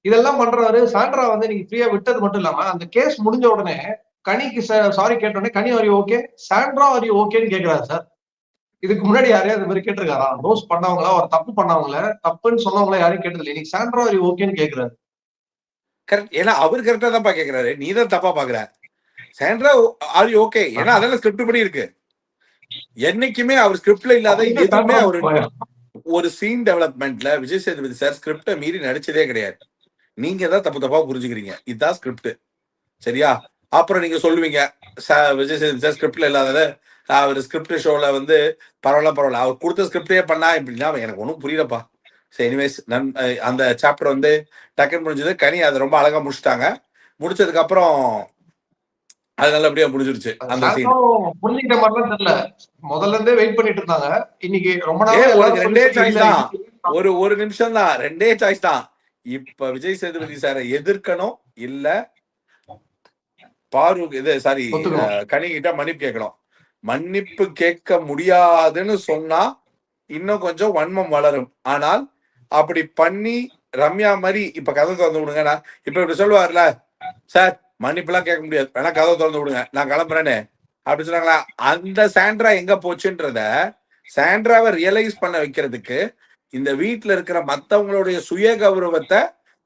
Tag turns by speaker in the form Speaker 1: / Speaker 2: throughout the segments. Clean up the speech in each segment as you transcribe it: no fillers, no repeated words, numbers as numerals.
Speaker 1: இதெல்லாம் பண்றவரு சாண்ட்ரா வந்து நீங்க ஃப்ரீயா விட்டது மட்டும் இல்லாம அந்த கேஸ் முடிஞ்ச உடனே கனிக்கு சாரி கேட்ட உடனே கனி are you okay, Sandra are you ஓகேன்னு கேக்குறாரு சார். இதுக்கு முன்னாடி யாரையும் அது மாதிரி கேட்டிருக்காரா? ரோஸ் பண்ணவங்களா, ஒரு தப்பு பண்ணவங்கள, தப்புன்னு சொன்னவங்களா யாரையும் கேட்டதில்லை. இன்னைக்கு சாண்ட்ரா ஆர் யூ ஓகேன்னு கேக்குறாரு.
Speaker 2: கரெக்ட். ஏன்னா அவர் கரெக்டா தான்ப்பா கேக்குறாரு, நீ தான் தப்பா பாக்குற. சாண்ட்ரா ஆர் யூ ஓகே, ஏன்னா அதெல்லாம் ஸ்கிரிப்ட் படி இருக்கு. என்னைக்குமே அவர் ஸ்கிரிப்ட்ல இல்லாத எதுவுமே அவரு ஒரு சீன் டெவலப்மெண்ட்ல விஜய் சேதுபதி சார் ஸ்கிரிப்டை மீறி நடிச்சதே கிடையாது. நீங்க தான் தப்பு தப்பா புரிஞ்சுக்கிறீங்க. இதுதான் ஸ்கிரிப்ட், சரியா? அப்புறம் நீங்க சொல்லுவீங்க விஜய் சேதுபதி சார் ஸ்கிரிப்ட்ல இல்லாதத அவர் ஸ்கிரிப்ட் ஷோல வந்து பரவாயில்ல அவர் கொடுத்த ஸ்கிரிப்டே பண்ணா இப்படின்னா எனக்கு ஒன்றும் புரியலப்பா. சரி, எனிவேஸ் அந்த சாப்டர் வந்து டக்குன்னு முடிஞ்சது. கனி அதை ரொம்ப அழகா முடிச்சுட்டாங்க. முடிச்சதுக்கு அப்புறம் அது நல்லபடியா முடிஞ்சிருச்சு. அந்த சீன்
Speaker 1: புரிஞ்சுக்கிட்ட மாதிரிலாம் தெரியல. முதல்ல இருந்தே வெயிட் பண்ணிட்டு இருந்தாங்க. இன்னைக்கு ரொம்ப
Speaker 2: நாள் ரெண்டே சாய்ஸ் தான், ஒரு நிமிஷம் தான், ரெண்டே சாய்ஸ் தான். இப்ப விஜய் சேதுபதி சாரை எதிர்க்கணும், இல்ல கனி கிட்ட மன்னிப்பு கேட்கணும். மன்னிப்பு கேட்க முடியாதுன்னு சொன்னா இன்னும் கொஞ்சம் வன்மம் வளரும். ஆனால் அப்படி பண்ணி ரம்யா மாதிரி இப்ப கதை திறந்து விடுங்க, இப்ப இப்படி சொல்லுவார்ல, சார் மன்னிப்பு எல்லாம் கேட்க முடியாது, வேணா கதை திறந்து விடுங்க, நான் கிளம்புறேன்னு அப்படி சொன்னாங்களா? அந்த சாண்ட்ரா எங்க போச்சுன்றத சாண்ட்ராவை ரியலைஸ் பண்ண வைக்கிறதுக்கு இந்த வீட்டுல இருக்கிற மத்தவங்களுடைய சுய கௌரவத்தை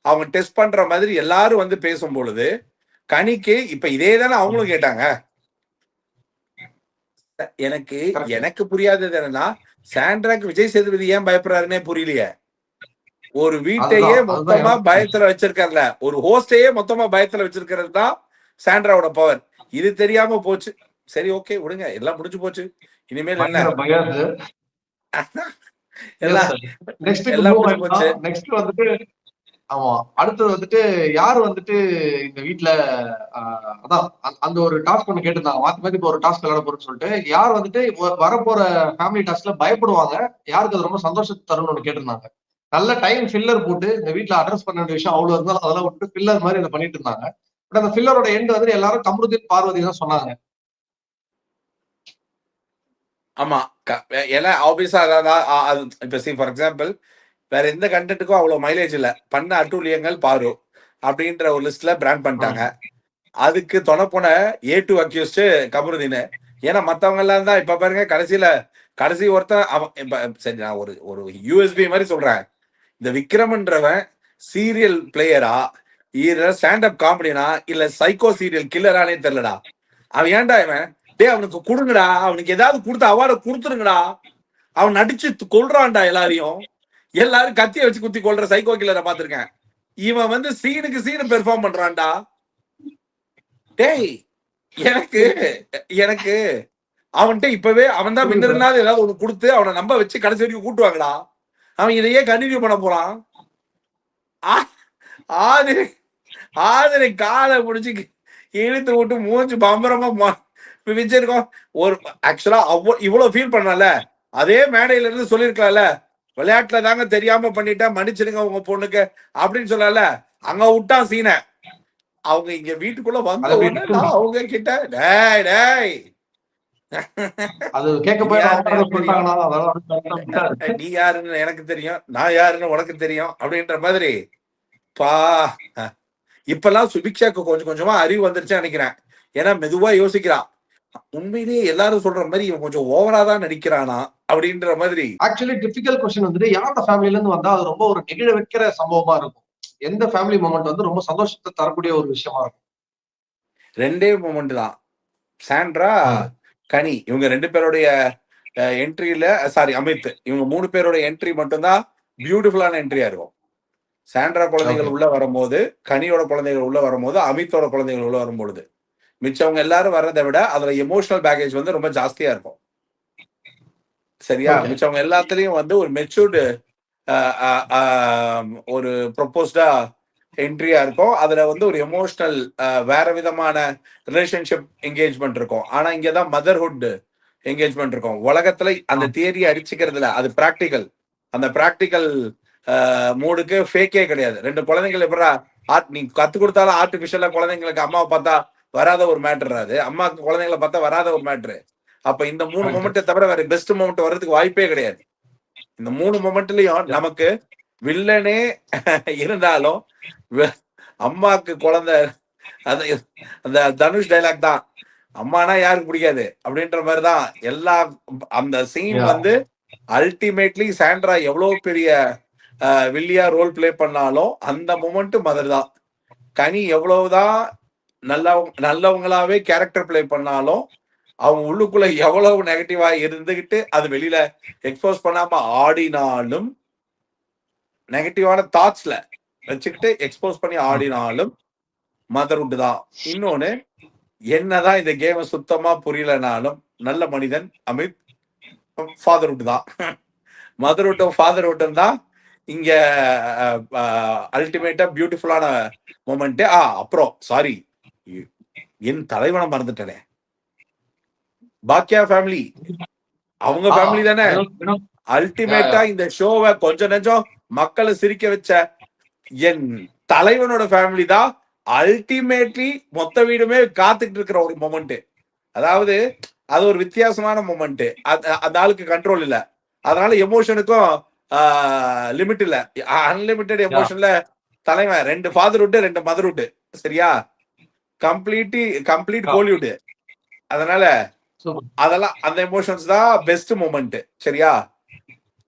Speaker 2: அவங்க டெஸ்ட் பண்ற மாதிரி எல்லாரும் வந்து பேசும் பொழுது கனிக்கு இப்ப இதே தானே அவங்களும் கேட்டாங்க. எனக்கு புரியாதது என்னன்னா, சாண்ட்ராக்கு விஜய் சேதுபதி ஏன் பயப்படுறாருன்னே புரியலையே. ஒரு வீட்டையே மொத்தமா பயத்துல வச்சிருக்காருல, ஒரு ஹோஸ்டையே மொத்தமா பயத்துல வச்சிருக்கிறது தான் சாண்ட்ராவோட பவர். இது தெரியாம போச்சு. சரி, ஓகே, விடுங்க, எல்லாம் முடிஞ்சு போச்சு. இனிமேல் என்ன
Speaker 1: எல்லாம் முடிஞ்சு போச்சு. நெக்ஸ்ட் வந்துட்டு ஆமா, அடுத்தது வந்துட்டு யாரு வந்துட்டு இந்த வீட்டுல அதான் அந்த ஒரு டாஸ்க் ஒண்ணு கேட்டிருந்தாங்க, மாத்தி மாத்தி ஒரு டாஸ்க் விளையாட போறேன்னு சொல்லிட்டு, யார் வந்துட்டு வரப்போற ஃபேமிலி டாஸ்க்ல பயப்படுவாங்க, யாருக்கு அது ரொம்ப சந்தோஷத்தை தரும்னு ஒண்ணு கேட்டிருந்தாங்க. நல்ல டைம் ஃபில்லர் போட்டு இந்த வீட்டுல அட்ரஸ் பண்ண வேண்டிய விஷயம் அவ்வளவு இருந்தாலும் அதெல்லாம் விட்டு ஃபில்லர் மாதிரி அதை பண்ணிட்டு இருந்தாங்க. பட் அந்த ஃபில்லரோட எண்ட் வந்து எல்லாரும் கமருதீன் பார்வதி தான் சொன்னாங்க.
Speaker 2: ஆமா, ஏன்னா ஆப்வியஸா இப்ப ஃபார் எக்ஸாம்பிள் வேற எந்த கண்டென்ட்டுக்கும் அவ்வளவு மைலேஜ் இல்ல, பண்ண அட்டூழியங்கள் பாரு அப்படின்ற ஒரு லிஸ்ட்ல பிராண்ட் பண்ணிட்டாங்க. அதுக்கு தொண போன A2 அக்யூஸ்ட் கமருதீன். ஏன்னா மத்தவங்க எல்லாம் தான் இப்ப பாருங்க, கடைசி ஒருத்தன் அவன் சரி, நான் ஒரு யூஎஸ்பி மாதிரி சொல்றேன். இந்த விக்ரம்ன்றவன் சீரியல் பிளேயரா, இல்ல ஸ்டாண்டப் காமெடினா, இல்ல சைக்கோ சீரியல் கில்லரானே தெரியலடா. அவன் ஏன்டா இவன் அவனுக்கு கொடுங்கடா, அவனுக்கு ஏதாவது கொடுத்து அவார்டை கொடுத்துருங்கடா. அவன் நடிச்சு கொல்றான்டா எல்லாரையும் கத்திய வச்சு குத்தி கொல்ற சைக்கோ கில்லரை பாத்திருக்கேன். இவன் வந்து சீனுக்கு சீனு பெர்ஃபார்ம் பண்றான்டா. டேய், எனக்கு அவன்கிட்ட இப்பவே அவன் தான் வின்னர்னால ஏதாவது ஒண்ணு கொடுத்து அவனை நம்ப வச்சு கடைசி வரைக்கும் கூட்டுவாங்கடா. அவன் இதையே கண்டினியூ பண்ண போறான். ஆதிரை காலை முடிச்சு இழுத்து விட்டு மூஞ்சி பம்பரமா விஜயிருக்கோம். ஒரு ஆக்சுவலா இவ்வளவு ஃபீல் பண்ணல, அதே மேடையில இருந்து சொல்லிருக்கலாம்ல, விளையாட்டுல தாங்க தெரியாம பண்ணிட்டேன், மன்னிச்சிருங்க உங்க பொண்ணுக்கு அப்படின்னு சொல்லல. அங்க விட்டான் சீனை. அவங்க இங்க வீட்டுக்குள்ள வந்த உடனே அவங்க கிட்ட டேய் நீ யாருன்னு எனக்கு தெரியும், நான் யாருன்னு உனக்கு தெரியும் அப்படின்ற மாதிரி. இப்பெல்லாம் சுபிக்ஷாக்கு கொஞ்சம் கொஞ்சமா அறிவு வந்துருச்சு நினைக்கிறேன். ஏன்னா மெதுவா யோசிக்கிறான், உண்மையிலேயே எல்லாரும் சொல்ற மாதிரி இவன் கொஞ்சம் ஓவரா தான் நடிக்கிறானா அப்படின்ற மாதிரி.
Speaker 1: ஆக்சுவலி டிபிக்கல் கொஸ்டின் வந்துட்டு யாரோட ஃபேமிலில இருந்து வந்தா அது ரொம்ப ஒரு நெகிழ வைக்கிற சம்பவமா இருக்கும். எந்த ஃபேமிலி மொமெண்ட் வந்து ரொம்ப சந்தோஷத்தை தரக்கூடிய ஒரு விஷயமா இருக்கும்?
Speaker 2: ரெண்டே மொமெண்ட் தான், சாண்ட்ரா கனி இவங்க 2 பேருடைய என்ட்ரியில, சாரி அமித், இவங்க 3 பேரோட என்ட்ரி மட்டும்தான் பியூட்டிஃபுல்லான என்ட்ரியா இருக்கும். சாண்ட்ரா குழந்தைகள் உள்ள வரும்போது, கனியோட குழந்தைகள் உள்ள வரும்போது, அமித்தோட குழந்தைகள் உள்ள வரும்பொழுது, மிச்சவங்க எல்லாரும் வர்றதை விட அதுல எமோஷனல் பேக்கேஜ் வந்து ரொம்ப ஜாஸ்தியா இருக்கும். சரியா? மிச்சவங்க எல்லாத்துலயும் வந்து ஒரு மெச்சூர்டு ஒரு ப்ரொபோஸ்டா என்ட்ரியா இருக்கும். அதுல வந்து ஒரு எமோஷனல் வேற விதமான ரிலேஷன்ஷிப் என்கேஜ்மெண்ட் இருக்கும். ஆனா இங்கதான் மதர்ஹுட் என்கேஜ்மெண்ட் இருக்கும். உலகத்துல அந்த தியரியை அடிச்சுக்கிறதுல அது பிராக்டிக்கல். அந்த பிராக்டிக்கல் மூடுக்கு ஃபேக்கே கிடையாது. 2 குழந்தைகள் எப்படா நீ கத்து கொடுத்தாலும் ஆர்டிபிஷியலா குழந்தைங்களுக்கு அம்மாவை பார்த்தா வராத ஒரு மேட்ரு, அது அம்மாவுக்கு குழந்தைங்களை பார்த்தா வராத ஒரு மேட்ரு. அப்ப இந்த 3 மொமெண்ட்டை தவிர வேற பெஸ்ட் மொமெண்ட் வர்றதுக்கு வாய்ப்பே கிடையாது. இந்த 3 மொமெண்ட்லயும் நமக்கு வில்லனே இருந்தாலும் அம்மாக்கு குழந்தை அந்த அந்த தனுஷ் டைலாக் தான், அம்மானா யாருக்கு பிடிக்காது அப்படின்ற மாதிரிதான் எல்லா அந்த சீன் வந்து அல்டிமேட்லி சாண்ட்ரா எவ்வளவு பெரிய வில்லியா ரோல் பிளே பண்ணாலும் அந்த மொமெண்ட் மதர் தான். கனி எவ்வளவுதான் நல்லவங்களாவே கேரக்டர் பிளே பண்ணாலும் அவங்க உள்ளுக்குள்ள எவ்வளவு நெகட்டிவா இருந்துகிட்டு அது வெளியில எக்ஸ்போஸ் பண்ணாம ஆடினாலும், நெகட்டிவான தாட்ஸ்ல வச்சுக்கிட்டு எக்ஸ்போஸ் பண்ணி ஆடினாலும் மதர்வுட் தான். இன்னொன்னு, என்னதான் இந்த கேம் சுத்தமா புரியலனாலும் நல்ல மனிதன் அமித் ஃபாதர்வுட் தான். மதர்வுட்டும் ஃபாதர்வுட்டும் தான் இங்க அல்டிமேட்டா பியூட்டிஃபுல்லான மொமெண்ட். அப்புறம் சாரி, என் தலைவனை மறந்துட்டேனே, பாக்கியா ஃபேமிலி அவங்க ஃபேமிலி தானே அல்டிமேட்டா இந்த ஷோவை கொஞ்சம் நெஞ்சம் மக்களை சிரிக்க வச்ச என் தலைவனோட ஃபேமிலி தான் அல்டிமேட்லி மொத்த வீடுமே காத்துக்கிட்டு இருக்கிற ஒரு மொமெண்ட். அதாவது அது ஒரு வித்தியாசமான மொமெண்ட். அந்த ஆளுக்கு கண்ட்ரோல் இல்ல, அதனால எமோஷனுக்கும் லிமிட் இல்ல, அன்லிமிட்டெட் எமோஷன்ல தலைவன் 2 ஃபாதர்வுட் 2 மதர்வுட், சரியா, கம்ப்ளீட் கோலிவுட். அதனால அதெல்லாம் அந்த எமோஷன்ஸ் தான் பெஸ்ட் மொமெண்ட், சரியா.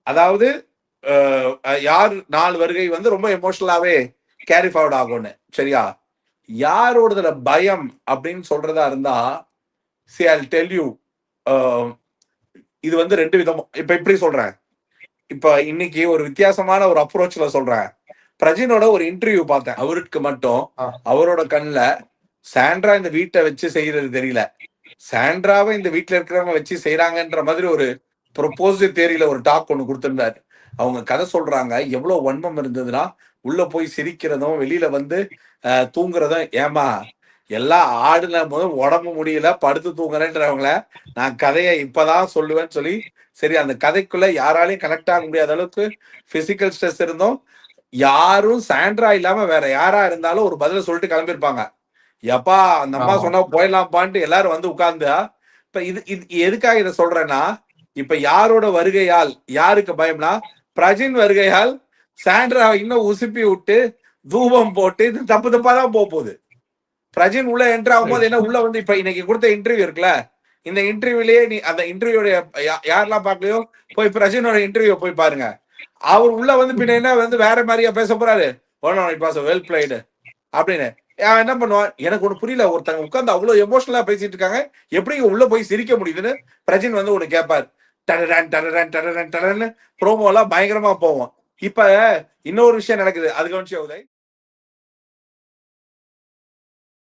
Speaker 2: அதாவது யார் 4 வருகை வந்து ரொம்ப எமோஷனலாவே கேரி ஃபார்வர்ட் ஆகும்னு, சரியா. யாரோடதுல பயம் அப்படின்னு சொல்றதா இருந்தா, see I'll tell you, இது வந்து 2 விதம். இப்ப எப்படி சொல்றேன், இப்ப இன்னைக்கு ஒரு வித்தியாசமான ஒரு அப்ரோச்ல சொல்றேன். பிரஜினோட ஒரு இன்டர்வியூ பார்த்தேன். அவருக்கு மட்டும் அவரோட கண்ணுல சாண்ட்ரா இந்த வீட்டை வச்சு செய்யறது தெரியல, சாண்ட்ராவை இந்த வீட்டுல இருக்கிறவங்க வச்சு செய்யறாங்கன்ற மாதிரி ஒரு ப்ரொபோஸ்டு தேரியில ஒரு டாக் ஒண்ணு கொடுத்திருந்தாரு. அவங்க கதை சொல்றாங்க, எவ்வளவு வன்மம் இருந்ததுன்னா உள்ள போய் சிரிக்கிறதும் வெளியில வந்து தூங்குறதும். ஏமா எல்லாம் ஆடுன போது உடம்பு முடியல படுத்து தூங்குறேன்றவங்கள நான் கதையை இப்பதான் சொல்லுவேன்னு சொல்லி, சரி அந்த கதைக்குள்ள யாராலையும் கனெக்ட் ஆக முடியாத அளவுக்கு பிசிக்கல் ஸ்ட்ரெஸ் இருந்தோம். யாரும் சாண்ட்ரா இல்லாம வேற யாரா இருந்தாலும் ஒரு பதில சொல்லிட்டு கிளம்பிருப்பாங்க. எப்பா அந்த அம்மா சொன்னா போயிடலாம்ப்பான்ட்டு எல்லாரும் வந்து உட்கார்ந்தா. இப்ப இது எதுக்காக இதை சொல்றேன்னா, இப்ப யாரோட வருகையால் யாருக்கு பயம்னா, பிரஜின் வருகையால் சாண்ட்ரா இன்னும் உசுப்பி விட்டு தூபம் போட்டு இது தப்பு தப்பா தான் போகுது. பிரஜின் உள்ள என்ட்ரு ஆகும்போது என்ன உள்ள வந்து இப்ப இன்னைக்கு கொடுத்த இன்டர்வியூ இருக்குல்ல, இந்த இன்டர்வியூலயே நீ அந்த இன்டர்வியூடைய யாரெல்லாம் பார்க்கலையோ போய் பிரஜினோட இன்டர்வியூ போய் பாருங்க. அவர் உள்ள வந்து பின்ன என்ன வந்து வேற மாதிரியா பேச போறாரு, வெல் பிளேடு அப்படின்னு. என்ன பண்ணுவான், எனக்கு ஒண்ணு புரியல, ஒருத்தங்க உட்கார்ந்து அவ்வளவு எமோஷனலா பேசிட்டு இருக்காங்க, எப்படி உள்ள போய் சிரிக்க முடியுதுன்னு பிரஜின் வந்து ஒண்ணு கேட்பாரு. ப்ரோமோ எல்லாம் பயங்கரமா போவோம். இப்ப இன்னொரு விஷயம் நடக்குது, அது கவனிச்சு உதய்.